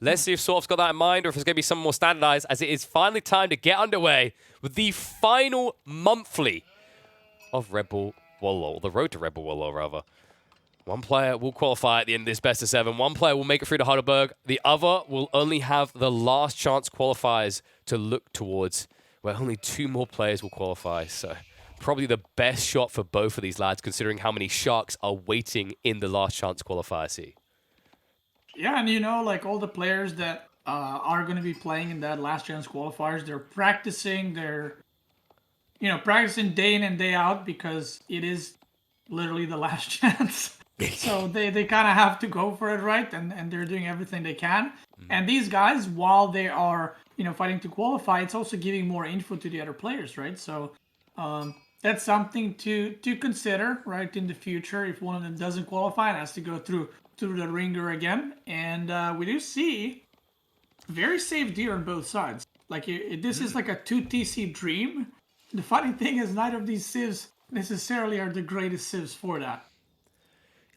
Let's see if SortOf's got that in mind or if it's going to be some more standardized, as it is finally time to get underway with the final monthly of Red Bull Wololo, or the road to Red Bull Wololo, rather. One player will qualify at the end of this best of 7. One player will make it through to Heidelberg. The other will only have the last chance qualifiers to look towards, where only 2 more players will qualify. So probably the best shot for both of these lads, considering how many sharks are waiting in the last chance qualifier seat. Yeah, and you know, like all the players that are going to be playing in that last chance qualifiers, they're practicing. They're, practicing day in and day out because it is literally the last chance. So they kind of have to go for it, right? And they're doing everything they can. And these guys, while they are, fighting to qualify, it's also giving more info to the other players, right? So that's something to consider, right, in the future. If one of them doesn't qualify and has to go through the ringer again. And we do see very safe deer on both sides. Like, this is like a 2TC dream. The funny thing is neither of these civs necessarily are the greatest civs for that.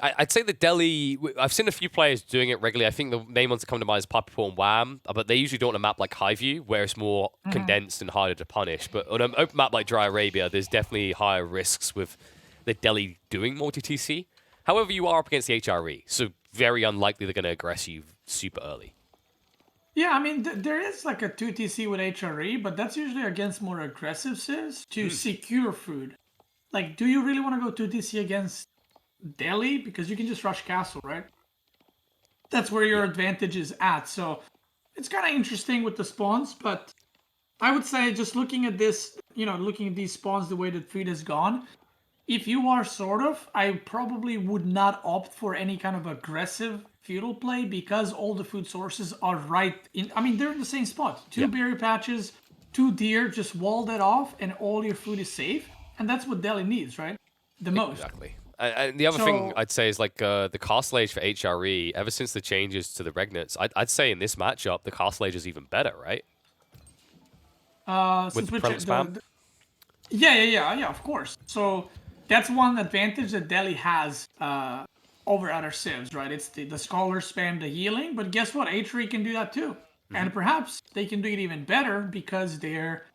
I'd say the Delhi, I've seen a few players doing it regularly. I think the main ones that come to mind is Papapour and Wham, but they usually do it on a map like Highview, where it's more condensed and harder to punish. But on an open map like Dry Arabia, there's definitely higher risks with the Delhi doing multi-TC. However, you are up against the HRE, so very unlikely they're going to aggress you super early. Yeah, I mean, there is like a 2TC with HRE, but that's usually against more aggressive civs to secure food. Like, do you really want to go 2TC against Delhi? Because you can just rush castle, right? That's where your advantage is at. So it's kind of interesting with the spawns, but I would say just looking at this, looking at these spawns, the way that food has gone, if you are SortOf, I probably would not opt for any kind of aggressive feudal play because all the food sources are right in. I mean, they're in the same spot. 2 berry patches, 2 deer, just wall that off, and all your food is safe. And that's what Delhi needs, right? The most. Exactly. And the other thing I'd say is like the castle age for HRE, ever since the changes to the Regnets, I'd say in this matchup, the castle age is even better, right? With the prelate spam? Yeah, of course. So that's one advantage that Delhi has over other civs, right? It's the scholar spam, the healing, but guess what? HRE can do that too. And perhaps they can do it even better because their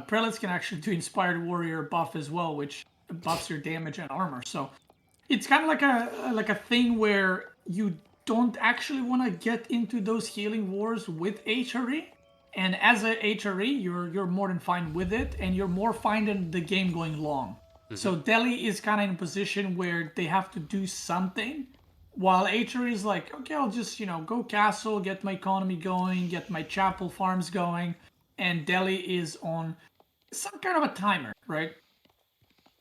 prelates can actually do Inspired Warrior buff as well, which buffs your damage and armor. So it's kind of like a thing where you don't actually want to get into those healing wars with HRE. And as a HRE, you're more than fine with it, and you're more fine than the game going long. So Delhi is kind of in a position where they have to do something, while HRE is like, okay, I'll just go castle, get my economy going, get my chapel farms going, and Delhi is on some kind of a timer, right?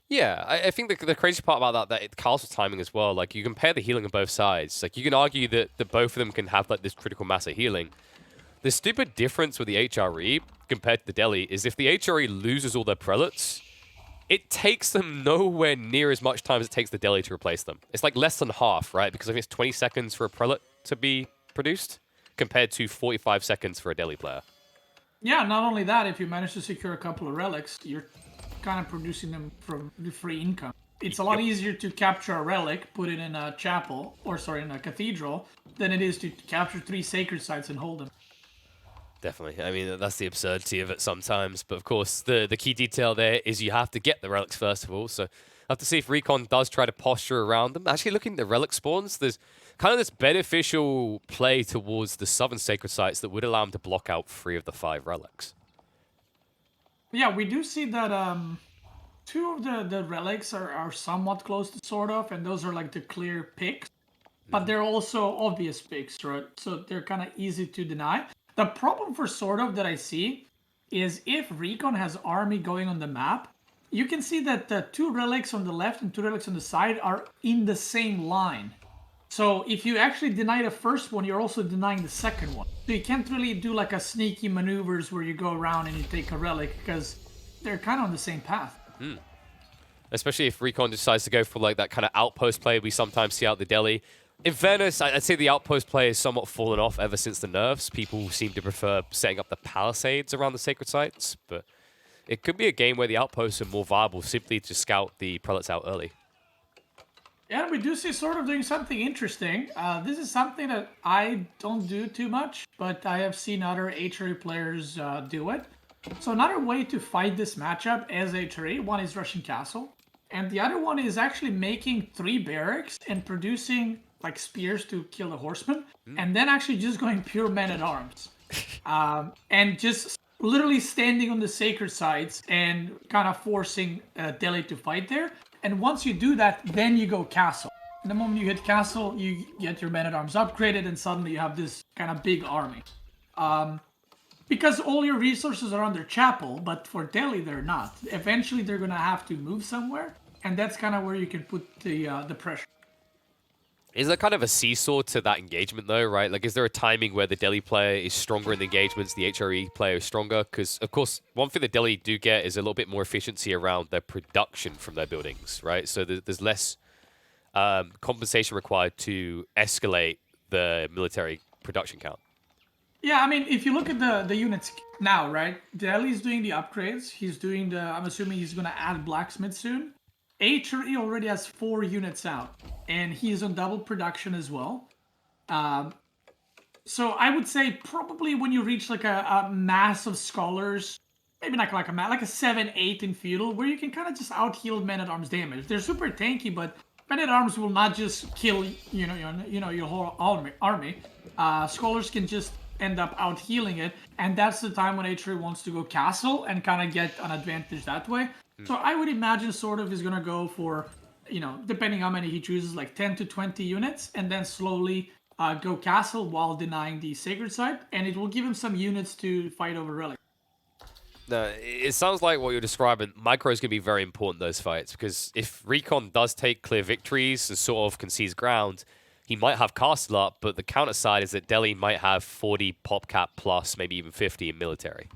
Yeah, I think the crazy part about that it castle timing as well. Like, you compare the healing on both sides. Like, you can argue that both of them can have like this critical mass of healing. The stupid difference with the HRE compared to the Delhi is if the HRE loses all their prelates, it takes them nowhere near as much time as it takes the Delhi to replace them. It's like less than half, right? Because I think it's 20 seconds for a prelate to be produced compared to 45 seconds for a Delhi player. Yeah, not only that, if you manage to secure a couple of relics, you're kind of producing them from the free income. It's a lot easier to capture a relic, put it in a chapel, in a cathedral, than it is to capture 3 sacred sites and hold them. Definitely. I mean, that's the absurdity of it sometimes. But of course, the key detail there is you have to get the relics first of all. So I have to see if RecoN does try to posture around them. Actually, looking at the relic spawns, there's kind of this beneficial play towards the southern sacred sites that would allow them to block out 3 of the 5 relics. Yeah, we do see that 2 of the relics are somewhat close to SortOf, and those are like the clear picks. But they're also obvious picks, right? So they're kind of easy to deny. The problem for SortOf that I see is if RecoN has army going on the map, you can see that the 2 relics on the left and 2 relics on the side are in the same line. So if you actually deny the first one, you're also denying the second one. So you can't really do like a sneaky maneuvers where you go around and you take a relic because they're kind of on the same path. Especially if RecoN decides to go for like that kind of outpost play we sometimes see out the Delhi. In fairness, I'd say the outpost play has somewhat fallen off ever since the nerfs. People seem to prefer setting up the palisades around the sacred sites, but it could be a game where the outposts are more viable simply to scout the prelates out early. Yeah, we do see sort of doing something interesting. This is something that I don't do too much, but I have seen other HRE players do it. So another way to fight this matchup as HRE, one is rushing castle, and the other one is actually making 3 barracks and producing like spears to kill the horsemen, and then actually just going pure men-at-arms. And just literally standing on the sacred sites and kind of forcing Delhi to fight there. And once you do that, then you go castle. And the moment you hit castle, you get your men-at-arms upgraded, and suddenly you have this kind of big army. Because all your resources are under chapel, but for Delhi they're not. Eventually they're gonna have to move somewhere, and that's kind of where you can put the pressure. Is there kind of a seesaw to that engagement, though, right? Like, is there a timing where the Delhi player is stronger in the engagements, the HRE player is stronger? Because, of course, one thing the Delhi do get is a little bit more efficiency around their production from their buildings, right? So there's less compensation required to escalate the military production count. Yeah, I mean, if you look at the units now, right? Delhi's doing the upgrades. He's doing the... I'm assuming he's going to add blacksmith soon. HRE already has 4 units out, and he's on double production as well. So I would say probably when you reach like a mass of scholars, maybe not like a 7-8 in feudal, where you can kind of just out-heal men-at-arms damage. They're super tanky, but men-at-arms will not just kill your whole army. Scholars can just end up out-healing it, and that's the time when HRE wants to go castle and kind of get an advantage that way. So I would imagine SortOf is going to go for, depending how many he chooses, like 10 to 20 units, and then slowly go castle while denying the sacred site, and it will give him some units to fight over relic. No, it sounds like what you're describing, micro is going to be very important in those fights, because if RecoN does take clear victories and SortOf concedes ground, he might have castle up, but the counter side is that Delhi might have 40 pop cap plus, maybe even 50 in military.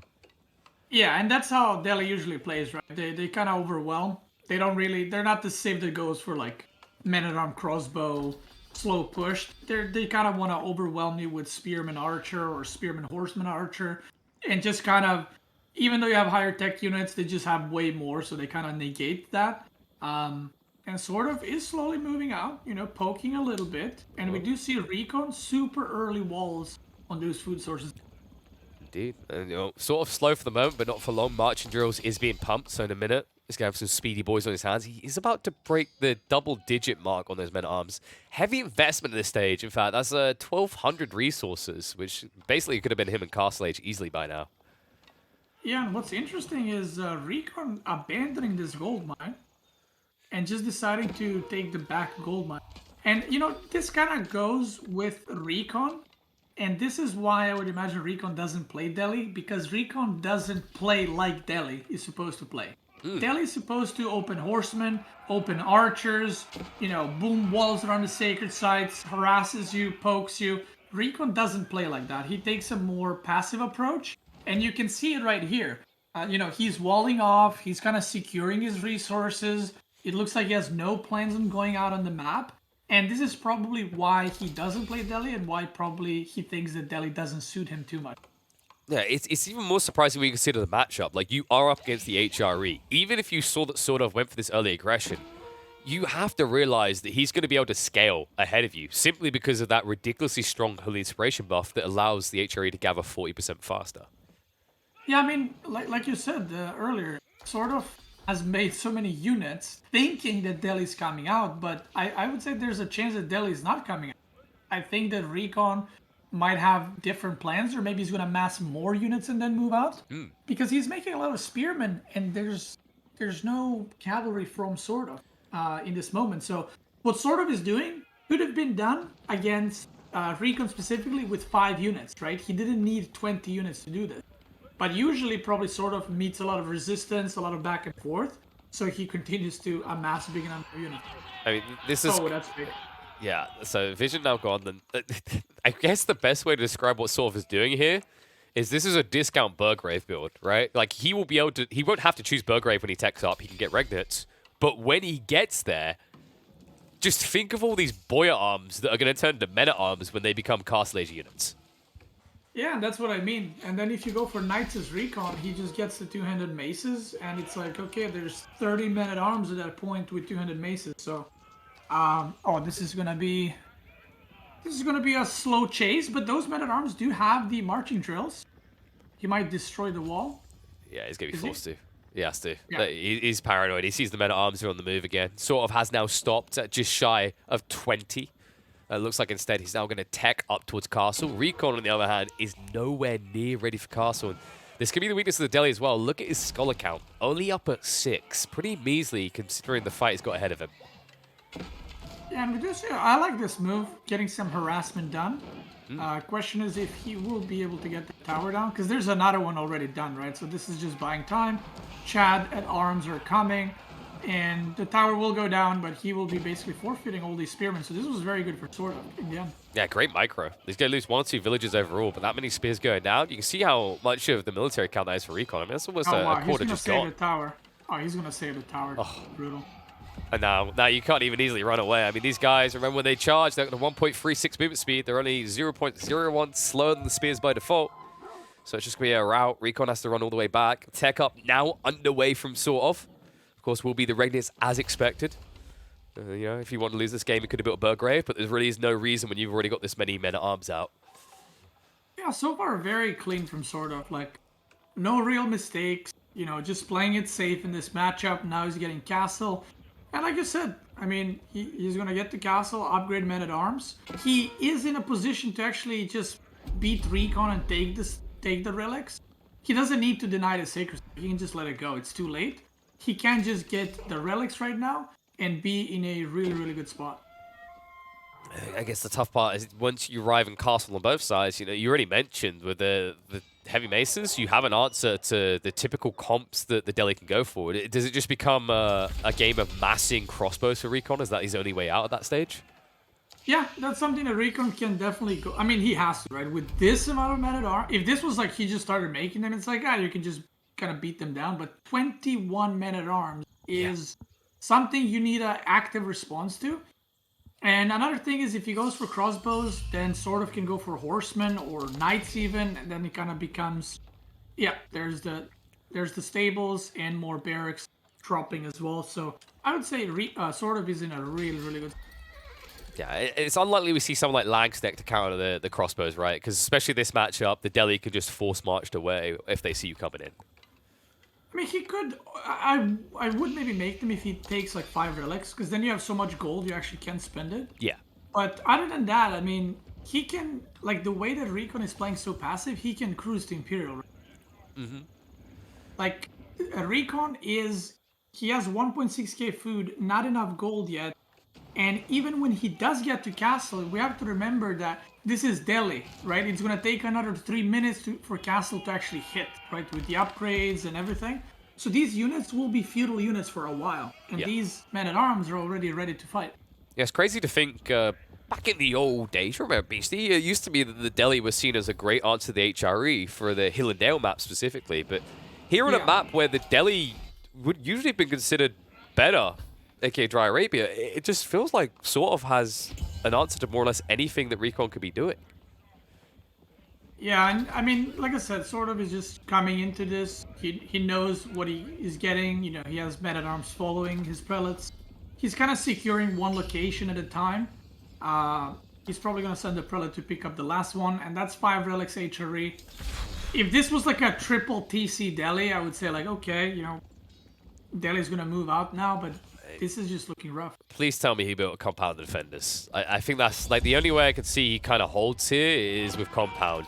Yeah, and that's how Delhi usually plays, right? They kind of overwhelm. They're not the save that goes for like men-at-arm crossbow, slow push. They kind of want to overwhelm you with spearman archer or spearman horseman archer, and just kind of, even though you have higher tech units, they just have way more, so they kind of negate that. And SortOf is slowly moving out, poking a little bit, and we do see RecoN super early walls on those food sources. Indeed. And, sort of slow for the moment, but not for long. Marching drills is being pumped, so in a minute, he's going to have some speedy boys on his hands. He's about to break the double-digit mark on those men-at-arms. Heavy investment at this stage. In fact, that's 1,200 resources, which basically could have been him in Castle Age easily by now. Yeah, and what's interesting is RecoN abandoning this gold mine and just deciding to take the back gold mine. And, this kind of goes with RecoN. And this is why I would imagine RecoN doesn't play Delhi, because RecoN doesn't play like Delhi is supposed to play. Delhi is supposed to open horsemen, open archers, boom walls around the sacred sites, harasses you, pokes you. RecoN doesn't play like that. He takes a more passive approach, and you can see it right here. He's walling off, he's kind of securing his resources. It looks like he has no plans on going out on the map. And this is probably why he doesn't play Delhi, and why probably he thinks that Delhi doesn't suit him too much. Yeah, it's even more surprising when you consider the matchup. Like, you are up against the HRE. Even if you saw that SortOf went for this early aggression, you have to realize that he's going to be able to scale ahead of you, simply because of that ridiculously strong Holy Inspiration buff that allows the HRE to gather 40% faster. Yeah, I mean, like you said earlier, SortOf has made so many units thinking that Delhi's coming out, but I would say there's a chance that Delhi's not coming out. I think that RecoN might have different plans, or maybe he's going to mass more units and then move out, because he's making a lot of spearmen, and there's no cavalry from SortOf in this moment. So what SortOf is doing could have been done against RecoN specifically with 5 units, right? He didn't need 20 units to do this. But usually, probably SortOf meets a lot of resistance, a lot of back and forth, so he continues to amass a big number of units. I mean, this is... Oh, that's big. Yeah, so Vision now gone. Then I guess the best way to describe what SortOf is doing here is this is a discount Burgrave build, right? Like, he will be able to... He won't have to choose Burgrave when he techs up. He can get Regnets. But when he gets there, just think of all these Boya arms that are going to turn to Men-at-Arms when they become Castle Age units. Yeah, that's what I mean. And then if you go for Knights as RecoN, he just gets the 200 maces, and it's like, okay, there's 30 men-at-arms at that point with 200 maces, so Oh, this is gonna be a slow chase, but those men-at-arms do have the marching drills. He might destroy the wall. Yeah, he's going to be Is he? forced to. He has to. Yeah. He's paranoid. He sees the men-at-arms are on the move again. Sort of has now stopped at just shy of 20. Looks like instead he's now going to tech up towards Castle. RecoN, on the other hand, is nowhere near ready for Castle. And this could be the weakness of the Deli as well. Look at his scholar count. Only up at 6. Pretty measly considering the fight he's got ahead of him. Yeah, and I like this move, getting some harassment done. Question is if he will be able to get the tower down, because there's another one already done, right? So this is just buying time. Chad at arms are coming, and the tower will go down, but he will be basically forfeiting all these spearmen. So this was very good for SortOf in the end. Yeah, great micro. He's going to lose 1 or 2 villages overall, but that many spears going down, you can see how much of the military count that is for RecoN. I mean, that's almost a quarter just gone. He's going to save the tower. Oh, he's going to save the tower. Oh. Brutal. And now you can't even easily run away. I mean, these guys, remember when they charge, they're at a 1.36 movement speed. They're only 0.01 slower than the spears by default. So it's just going to be a rout. RecoN has to run all the way back. Tech up now underway from SortOf. Of course, will be the Regnus as expected. You know, if you want to lose this game, you could have built a Burgrave, but there really is no reason when you've already got this many men-at-arms out. Yeah, so far very clean from SortOf. Like, no real mistakes. You know, just playing it safe in this matchup. Now he's getting Castle. And like you said, I mean, he's going to get the Castle, upgrade men-at-arms. He is in a position to actually just beat RecoN and take the relics. He doesn't need to deny the sacred. He can just let it go. It's too late. He can just get the relics right now and be in a really, really good spot. I guess the tough part is once you arrive in Castle on both sides, you know, you already mentioned with the Heavy Maces, you have an answer to the typical comps that the Deli can go for. Does it just become a game of massing crossbows for RecoN? Is that his only way out at that stage? Yeah, that's something that RecoN can definitely go. I mean, he has to, right? With this amount of men-at-arms, if this was like he just started making them, it's like, you can just kind of beat them down. But 21 men-at-arms is something you need an active response to. And another thing is if he goes for crossbows, then SortOf can go for horsemen or knights even, and then it kind of becomes, there's the stables and more barracks dropping as well. So I would say SortOf is in a really, really good. Yeah, it's unlikely we see someone like Langstick to counter the crossbows, right? Because especially this matchup, the Deli could just force march away if they see you coming in. I mean, he could. I would maybe make them if he takes like 5 relics, because then you have so much gold you actually can spend it. Yeah. But other than that, I mean, he can, like the way that RecoN is playing so passive, he can cruise to Imperial. Mm-hmm. Like RecoN he has 1.6k food, not enough gold yet, and even when he does get to Castle, we have to remember that this is Delhi, right? It's gonna take another 3 minutes for Castle to actually hit, right? With the upgrades and everything. So these units will be feudal units for a while, and these men-at-arms are already ready to fight. Yeah, it's crazy to think back in the old days, remember Beasty? It used to be that the Deli was seen as a great answer to the HRE for the Hill and Dale map specifically, but here on a map where the Deli would usually have been considered better, aka Dry Arabia, it just feels like SortOf has an answer to more or less anything that RecoN could be doing. Yeah, and I mean, like I said, SortOf is just coming into this. He knows what he is getting. You know, he has men-at-arms following his prelates. He's kind of securing one location at a time. He's probably going to send the prelate to pick up the last one, and that's 5 relics HRE. If this was like a triple TC Deli, I would say like, okay, you know, Deli's going to move out now, but this is just looking rough. Please tell me he built a compound to defend this. I think that's like the only way I can see he kind of holds here is with compound.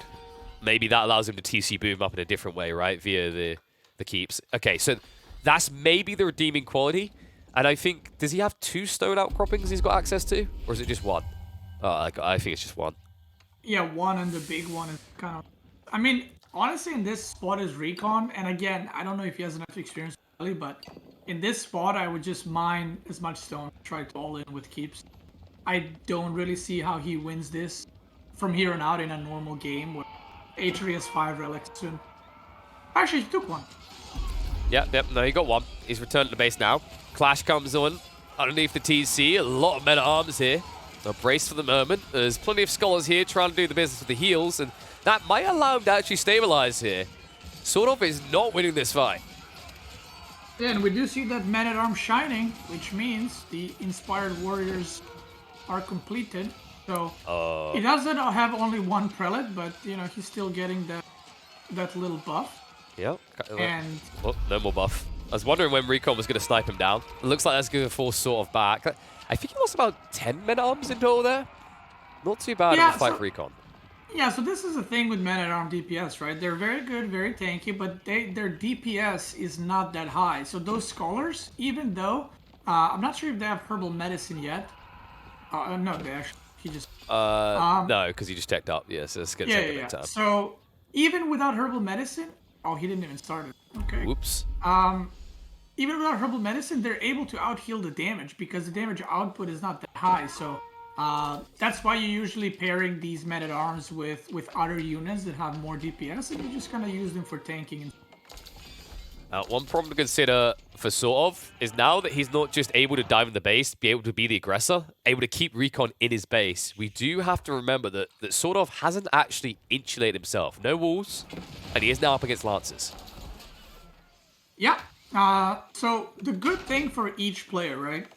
Maybe that allows him to TC boom up in a different way, right? Via the keeps. Okay, so that's maybe the redeeming quality. And I think, does he have 2 stone outcroppings he's got access to? Or is it just 1? I think it's just 1. Yeah, 1, and the big one is kind of... I mean, honestly, in this spot is RecoN. And again, I don't know if he has enough experience, but in this spot, I would just mine as much stone, try to all in with keeps. I don't really see how he wins this from here on out in a normal game where HRE has 5 relics soon. Actually, he took 1. Yep, no, he got 1. He's returned to the base now. Clash comes on underneath the TC. A lot of men-at-arms here. So brace for the moment. There's plenty of scholars here trying to do the business with the heals, and that might allow him to actually stabilize here. SortOf is not winning this fight. Yeah, and we do see that Man-at-Arms shining, which means the Inspired Warriors are completed. So he doesn't have only one prelate, but you know he's still getting that little buff. Yep. And oh, no more buff. I was wondering when RecoN was going to snipe him down. It looks like that's going to force sort of back. I think he lost about 10 men-at-arms in total there. Not too bad of a fight for RecoN. Yeah, so this is the thing with Men-at-Arms DPS, right? They're very good, very tanky, but their DPS is not that high. So those Scholars, even though, I'm not sure if they have Herbal Medicine yet. No, they actually, he just... no, because he just checked up. Yeah, so it's going to take a bit of time. So even without Herbal Medicine... Oh, he didn't even start it. Okay. Whoops. Even without Herbal Medicine, they're able to out-heal the damage because the damage output is not that high. So that's why you're usually pairing these Men-at-Arms with other units that have more DPS, and you just kind of use them for tanking. One problem to consider for SortOf is now that he's not just able to dive in the base, be able to be the aggressor, able to keep RecoN in his base, we do have to remember that SortOf hasn't actually insulated himself. No walls, and he is now up against Lancers. Yeah. So the good thing for each player, right,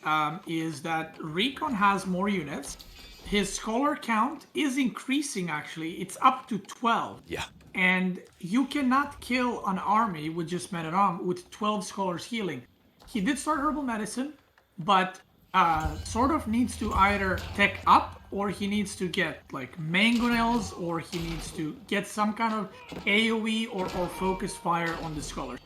is that RecoN has more units. His Scholar count is increasing, actually. It's up to 12. Yeah. And you cannot kill an army with just Men-at-Arms with 12 Scholars healing. He did start Herbal Medicine, but SortOf needs to either tech up, or he needs to get like Mangonels, or he needs to get some kind of AoE or focused fire on the Scholars.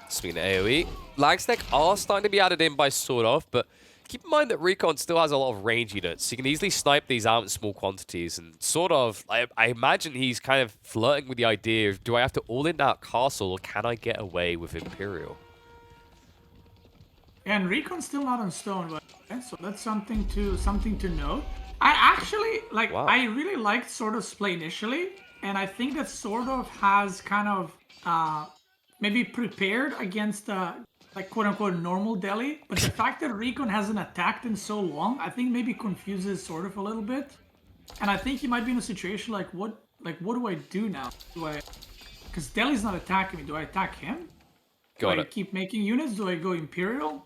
Speaking of AoE, lag stack are starting to be added in by SortOf, but keep in mind that RecoN still has a lot of range units. You can easily snipe these out in small quantities, and SortOf, I imagine he's kind of flirting with the idea of, do I have to all in that castle, or can I get away with Imperial? And RecoN's still not on stone, but so that's something to note. I actually like. Wow. I really liked SortOf's play initially, and I think that SortOf has kind of maybe prepared against like quote-unquote normal Delhi, but the fact that RecoN hasn't attacked in so long, I think maybe confuses SortOf a little bit. And I think he might be in a situation like, what do I do now? Because Delhi's not attacking me. Do I attack him? Do I keep making units? Do I go Imperial?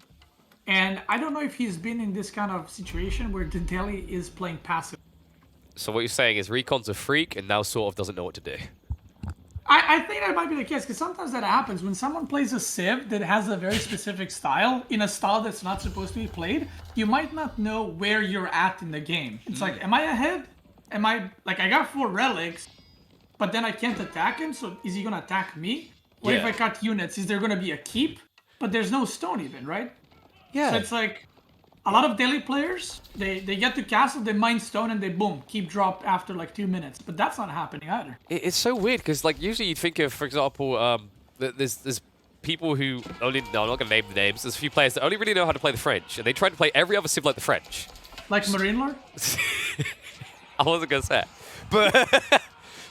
And I don't know if he's been in this kind of situation where the Delhi is playing passive. So what you're saying is RecoN's a freak, and now SortOf doesn't know what to do. I think that might be the case, because sometimes that happens. When someone plays a Civ that has a very specific style, in a style that's not supposed to be played, you might not know where you're at in the game. It's like, am I ahead? Am I, like, I got 4 relics, but then I can't attack him, so is he going to attack me? Or if I cut units, is there going to be a keep? But there's no stone even, right? Yeah. So it's like, a lot of daily players, they get to castle, they mine stone, and they boom, keep dropped after like 2 minutes. But that's not happening either. It's so weird, because like usually you'd think of, for example, there's people who only, no, I'm not going to name the names, there's a few players that only really know how to play the French, and they try to play every other Civ like the French. Like Marine Lord? I wasn't going to say it.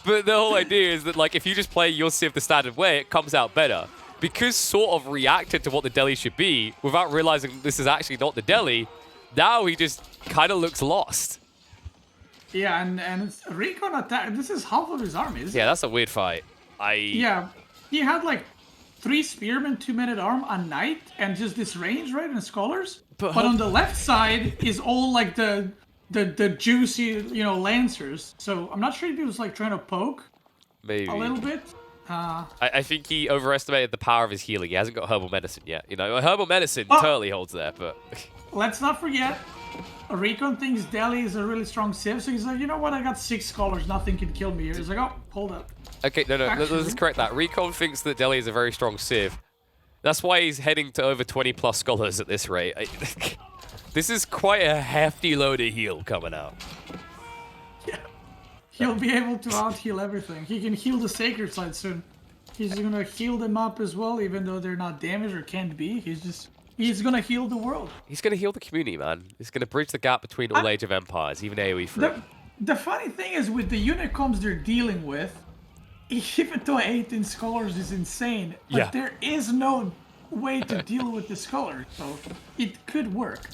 But the whole idea is that like if you just play your Civ the standard way, it comes out better. Because SortOf reacted to what the Delhi should be without realizing this is actually not the Delhi, now he just kind of looks lost. Yeah, and RecoN attack. This is half of his army. Yeah, that's a weird fight. Yeah, he had like 3 spearmen, 2 Men-at-Arms, a knight, and just this range, right, and Scholars. But on the left side is all like the juicy, you know, Lancers. So I'm not sure if he was like trying to poke. Maybe a little bit. I think he overestimated the power of his healing. He hasn't got Herbal Medicine yet. You know, Herbal Medicine totally holds there, but... Let's not forget, RecoN thinks Delhi is a really strong Civ, so he's like, you know what, I got 6 Scholars, nothing can kill me here. He's like, oh, hold up. Okay, no, let's correct that. RecoN thinks that Delhi is a very strong Civ. That's why he's heading to over 20 plus Scholars at this rate. This is quite a hefty load of heal coming out. Yeah. He'll be able to out-heal everything. He can heal the Sacred Side soon. He's going to heal them up as well, even though they're not damaged or can't be. He's going to heal the world. He's going to heal the community, man. He's going to bridge the gap between all Age of Empires, even AOE4. The funny thing is, with the unit comps they're dealing with, even though 18 Scholars is insane, but there is no way to deal with the Scholars, so it could work.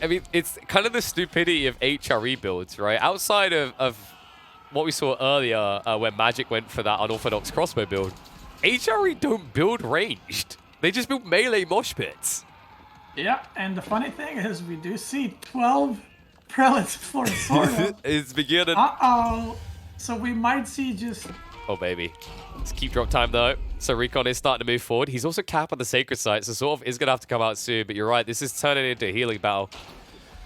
I mean, it's kind of the stupidity of HRE builds, right? Outside of what we saw earlier when Magic went for that unorthodox crossbow build, HRE don't build ranged. They just built melee mosh pits. Yeah, and the funny thing is we do see 12 prelates for SortOf. It's beginning. Uh-oh. So we might see just... Oh, baby. Let's keep drop time, though. So RecoN is starting to move forward. He's also capped on the Sacred Site, so SortOf is going to have to come out soon. But you're right, this is turning into a healing battle.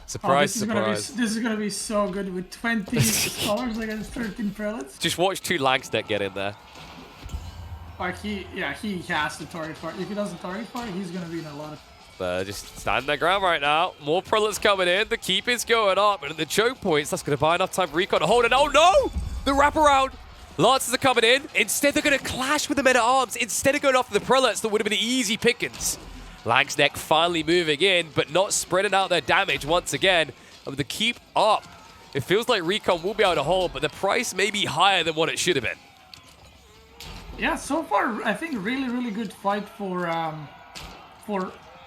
Surprise, surprise. This is going to be so good with 20 scholars against 13 prelates. Just watch 2 Langstack get in there. Like, he has to target for it. If he doesn't target for it, he's going to be in a lot of... Just standing their ground right now. More prelates coming in. The keep is going up. And at the choke points, that's going to buy enough time for RecoN to hold it. Oh, no! The wraparound. Lancers are coming in. Instead, they're going to clash with the men-at-arms. Instead of going after the prelates, that would have been easy pickings. Langsneck finally moving in, but not spreading out their damage once again. And with the keep up, it feels like RecoN will be able to hold, but the price may be higher than what it should have been. Yeah, so far, I think really good fight for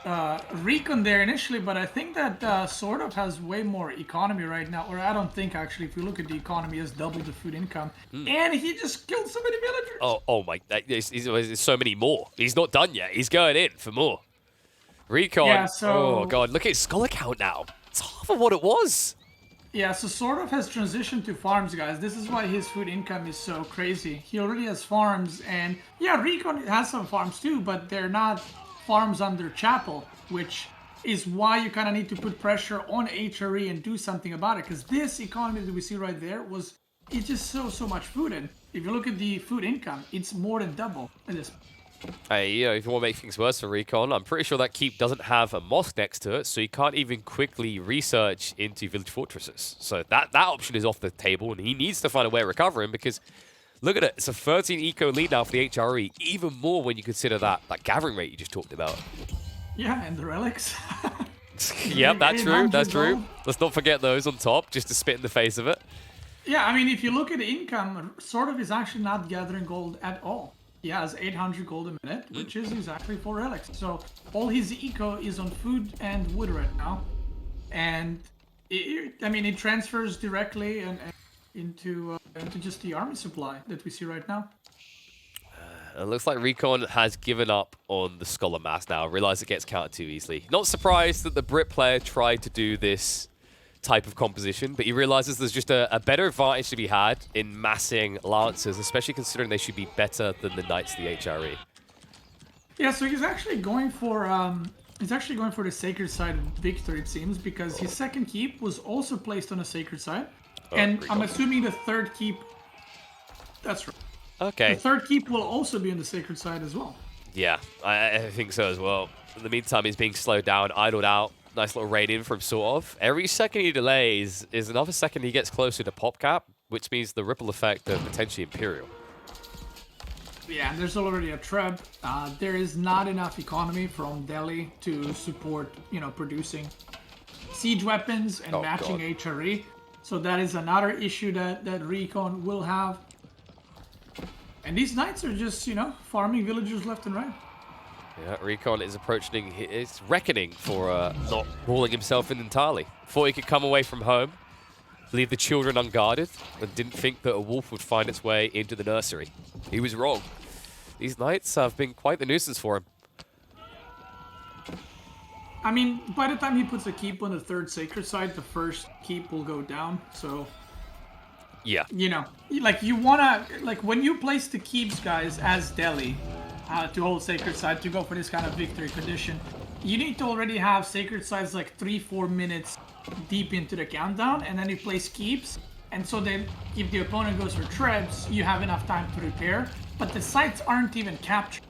RecoN there initially, but I think that SortOf has way more economy right now. Or I don't think, actually, if you look at the economy, he has doubled the food income. And he just killed so many villagers. Oh my, there's so many more. He's not done yet. He's going in for more. RecoN, yeah, so, oh god, look at his scholar count now. It's half of what it was. Yeah, so SortOf has transitioned to farms, guys. This is why his food income is so crazy. He already has farms, and yeah, RecoN has some farms too, but they're not farms under Chapel, which is why you kind of need to put pressure on HRE and do something about it, because this economy that we see right there it's just so much food, and if you look at the food income, it's more than double in this. Hey, you know, if you want to make things worse for RecoN, I'm pretty sure that keep doesn't have a mosque next to it, so you can't even quickly research into village fortresses. So that option is off the table, and he needs to find a way of recovering, because look at it, it's a 13 eco lead now for the HRE, even more when you consider that gathering rate you just talked about. Yeah, and the relics. Yep, that's true, that's true. Let's not forget those on top, just to spit in the face of it. Yeah, I mean, if you look at the income, SortOf is actually not gathering gold at all. He has 800 gold a minute, which is exactly 4 relics. So all his eco is on food and wood right now. And, it transfers directly into just the army supply that we see right now. It looks like RecoN has given up on the Scholar Mass now. Realize it gets countered too easily. Not surprised that the Brit player tried to do this type of composition, but he realizes there's just a better advantage to be had in massing Lancers, especially considering they should be better than the Knights of the HRE. Yeah, so he's actually going for the Sacred Site victor, it seems, because his second keep was also placed on a Sacred Site. And I'm assuming the third keep... That's right. Okay. The third keep will also be on the Sacred Site as well. Yeah, I think so as well. In the meantime, he's being slowed down, idled out. Nice little raid in from SortOf. Every second he delays is another second he gets closer to pop cap, which means the ripple effect of potentially Imperial. Yeah, and there's already a trap. There is not enough economy from Delhi to support, producing siege weapons and matching HRE. So that is another issue that RecoN will have. And these knights are just, farming villagers left and right. Yeah, RecoN is approaching his reckoning for not ruling himself in entirely. Thought he could come away from home, leave the children unguarded, and didn't think that a wolf would find its way into the nursery. He was wrong. These knights have been quite the nuisance for him. I mean, by the time he puts a keep on the third Sacred Site, the first keep will go down, so... Yeah. You wanna... when you place the keeps, guys, as Delhi... to hold Sacred Site, to go for this kind of victory condition, you need to already have Sacred Sites 3-4 minutes deep into the countdown, and then you place keeps, and so then if the opponent goes for trebs, you have enough time to repair, but the sites aren't even captured.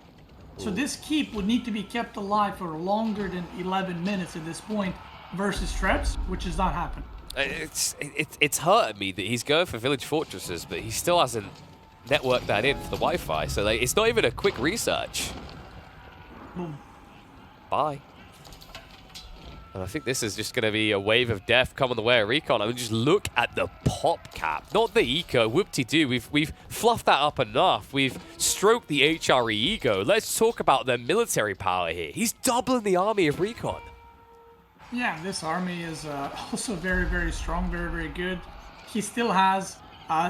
So this keep would need to be kept alive for longer than 11 minutes at this point versus trebs, which is not happening. It's hurting me that he's going for village fortresses, but he still hasn't network that in for the Wi-Fi, so it's not even a quick research. Boom. Bye. And I think this is just going to be a wave of death coming the way of RecoN. I mean, just look at the pop cap, not the eco. Whoop-de-doo, we've fluffed that up enough. We've stroked the HRE ego. Let's talk about their military power here. He's doubling the army of RecoN. Yeah, this army is also very strong, very good. He still has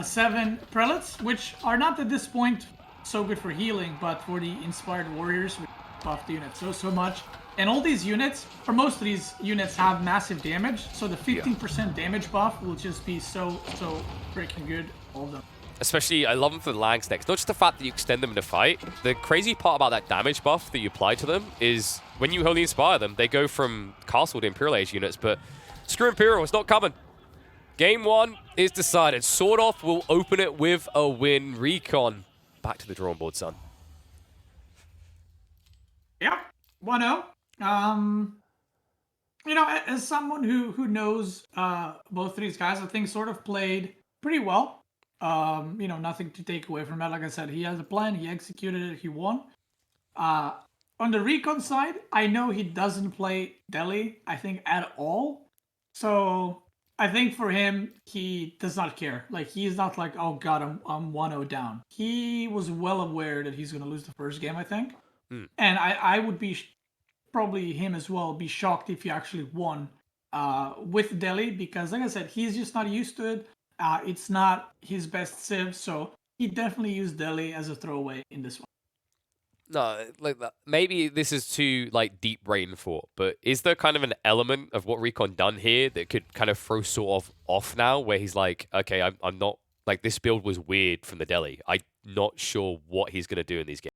7 prelates, which are not at this point so good for healing, but for the inspired warriors, buff the unit so much. And all these units, or most of these units, have massive damage. So the 15% damage buff will just be so freaking good. All of them. Especially, I love them for the lang stacks. Not just the fact that you extend them in a fight. The crazy part about that damage buff that you apply to them is when you only inspire them, they go from Castle to Imperial Age units, but screw Imperial, it's not coming. Game 1 is decided. SortOf will open it with a win. RecoN, back to the drawing board, son. Yep, 1-0. You know, as someone who knows both of these guys, I think SortOf played pretty well. You know, nothing to take away from that. Like I said, he has a plan, he executed it, he won. On the RecoN side, I know he doesn't play Delhi, I think, at all. So I think for him, he does not care. Like, he's not like, oh god, I'm 1-0 down. He was well aware that he's going to lose the first game, I think. And I would be, probably him as well, be shocked if he actually won with Delhi, because like I said, he's just not used to it. It's not his best civ, so he definitely used Delhi as a throwaway in this one. No, like that. Maybe this is too like deep brain thought, but is there kind of an element of what RecoN done here that could kind of throw SortOf off now, where he's like, okay, I'm not like, this build was weird from the Delhi. I'm not sure what he's gonna do in these games.